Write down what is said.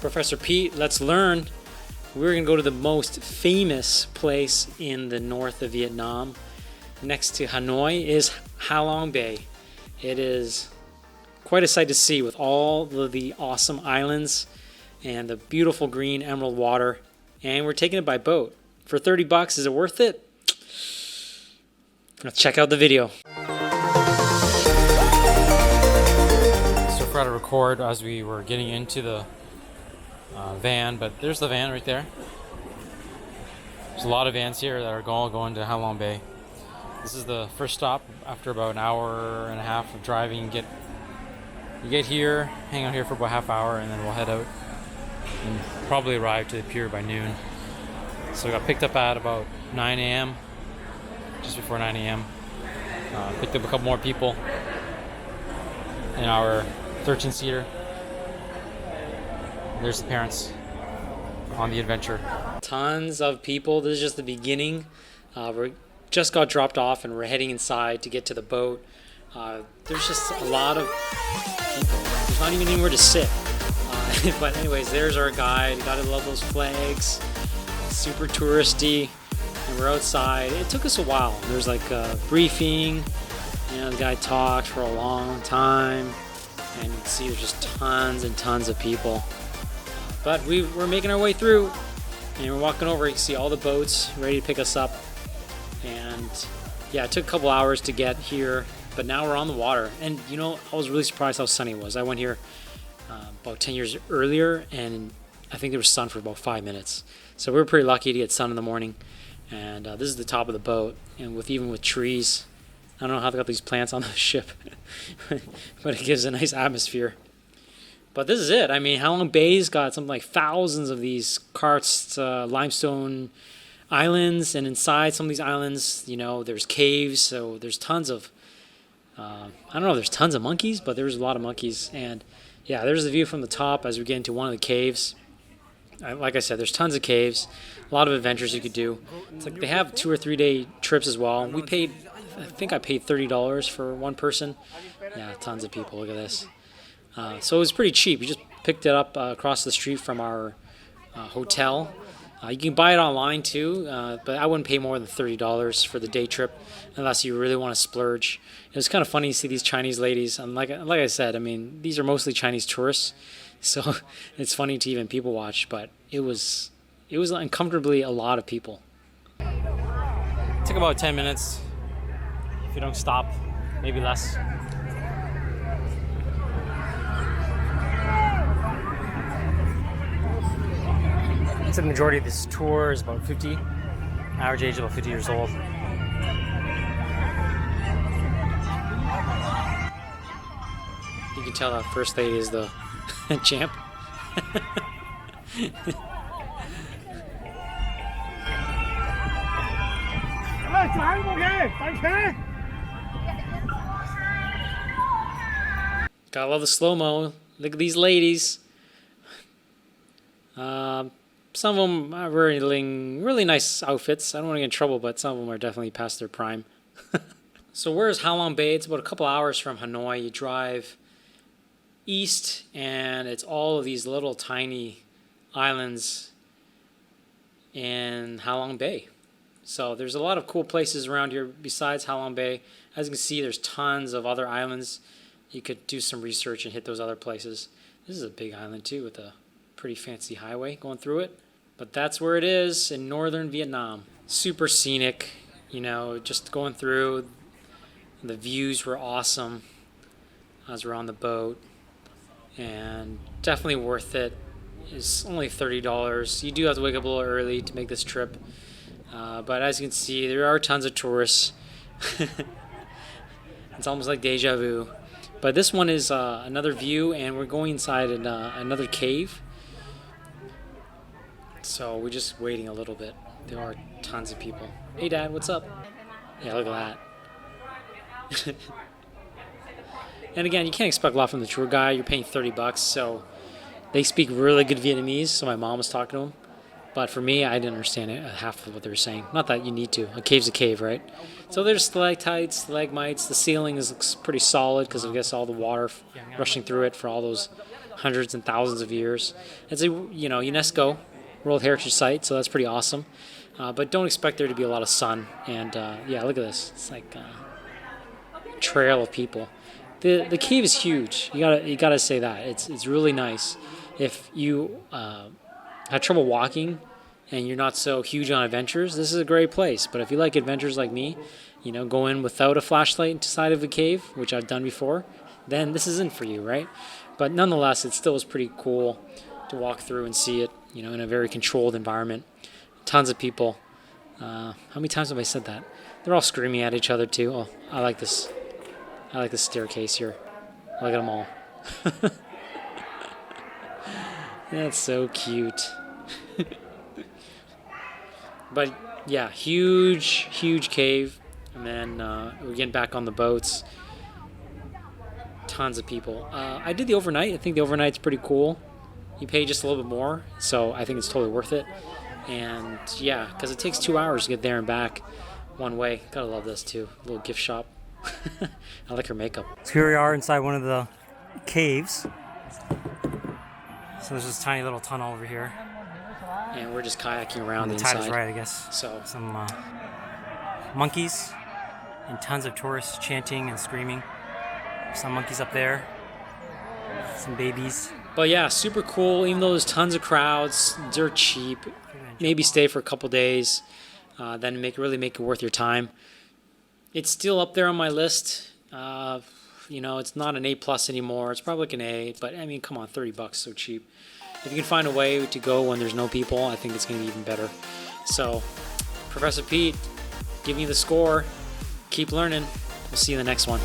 Professor Pete, let's learn. We're going to go to the most famous place in the north of Vietnam. Next to Hanoi is Halong Bay. It is quite a sight to see with all of the awesome islands and the beautiful green emerald water. And we're taking it by boat. For 30 bucks, is it worth it? Let's check out the video. So I forgot to record as we were getting into the van, but there's the van right there. There's a lot of vans here that are going to Halong Bay. This is the first stop after about an hour and a half of driving. You get here, hang out here for about half hour, and then we'll head out and probably arrive to the pier by noon. So I got picked up at about 9 a.m., just before 9 a.m. Picked up a couple more people in our 13-seater. There's the parents on the adventure. Tons of people. This is just the beginning. We just got dropped off and we're heading inside to get to the boat. There's just a lot of people. There's not even anywhere to sit. But anyways, there's our guide. You gotta love those flags. Super touristy. And we're outside. It took us a while. There's like a briefing. The guy talked for a long time. And you can see there's just tons and tons of people. But we're making our way through, and we're walking over. You can see all the boats ready to pick us up. And yeah, it took a couple hours to get here, but now we're on the water. And I was really surprised how sunny it was. I went here about 10 years earlier, and I think there was sun for about 5 minutes. So we were pretty lucky to get sun in the morning. And this is the top of the boat, and even with trees. I don't know how they got these plants on the ship, but it gives a nice atmosphere. But this is it. I mean, Halong Bay's got something like thousands of these karst limestone islands, and inside some of these islands, there's caves. So there's tons of, I don't know if there's tons of monkeys, but there's a lot of monkeys. And yeah, there's the view from the top as we get into one of the caves. Like I said, there's tons of caves, a lot of adventures you could do. It's like they have 2 or 3 day trips as well. I think I paid $30 for one person. Yeah, tons of people. Look at this. So it was pretty cheap. We just picked it up across the street from our hotel. You can buy it online too, but I wouldn't pay more than $30 for the day trip unless you really want to splurge. It was kind of funny to see these Chinese ladies. And like I said, I mean, these are mostly Chinese tourists, so it's funny to even people watch. But it was uncomfortably a lot of people. It took about 10 minutes if you don't stop, maybe less. The majority of this tour is about 50. Average age about 50 years old. You can tell that first lady is the champ. Gotta love the slow-mo. Look at these ladies. Some of them are wearing really nice outfits. I don't want to get in trouble, but some of them are definitely past their prime. So where's Halong Bay? It's about a couple hours from Hanoi. You drive east, and it's all of these little tiny islands in Halong Bay. So there's a lot of cool places around here besides Halong Bay. As you can see, there's tons of other islands. You could do some research and hit those other places. This is a big island too with a pretty fancy highway going through it. But that's where it is in northern Vietnam. Super scenic, just going through. The views were awesome as we're on the boat. And definitely worth it. It's only $30. You do have to wake up a little early to make this trip. But as you can see, there are tons of tourists. It's almost like deja vu. But this one is another view, and we're going inside another cave. So we're just waiting a little bit. There are tons of people. Hey Dad, what's up? Yeah, look at that. And again, you can't expect a lot from the tour guide. You're paying $30, so they speak really good Vietnamese. So my mom was talking to him. But for me, I didn't understand it, half of what they were saying. Not that you need to. A cave's a cave, right? So there's stalactites, stalagmites. The ceiling looks pretty solid because I guess all the water rushing through it for all those hundreds and thousands of years. It's a UNESCO World Heritage Site, so that's pretty awesome. But don't expect there to be a lot of sun. And yeah, look at this. It's like a trail of people. The cave is huge. You gotta say that. It's really nice. If you have trouble walking and you're not so huge on adventures, this is a great place. But if you like adventures like me, go in without a flashlight inside of a cave, which I've done before, then this isn't for you, right? But nonetheless, it still is pretty cool to walk through and see it, in a very controlled environment. Tons of people. How many times have I said that? They're all screaming at each other too. Oh, I like this. I like this staircase here. Look at them all. That's so cute. But yeah, huge cave. And then we're getting back on the boats. Tons of people. I did the overnight. I think the overnight's pretty cool. You pay just a little bit more, so I think it's totally worth it. And yeah, because it takes 2 hours to get there and back one way. Gotta love this too. A little gift shop. I like her makeup. So here we are inside one of the caves. So there's this tiny little tunnel over here. And we're just kayaking around the inside. The tide is right, I guess. So some monkeys and tons of tourists chanting and screaming. Some monkeys up there. Some babies. But yeah, super cool. Even though there's tons of crowds, dirt cheap. Maybe stay for a couple days. Then really make it worth your time. It's still up there on my list. It's not an A+ anymore. It's probably like an A. But I mean, come on, $30, so cheap. If you can find a way to go when there's no people, I think it's going to be even better. So, Professor Pete, give me the score. Keep learning. We'll see you in the next one.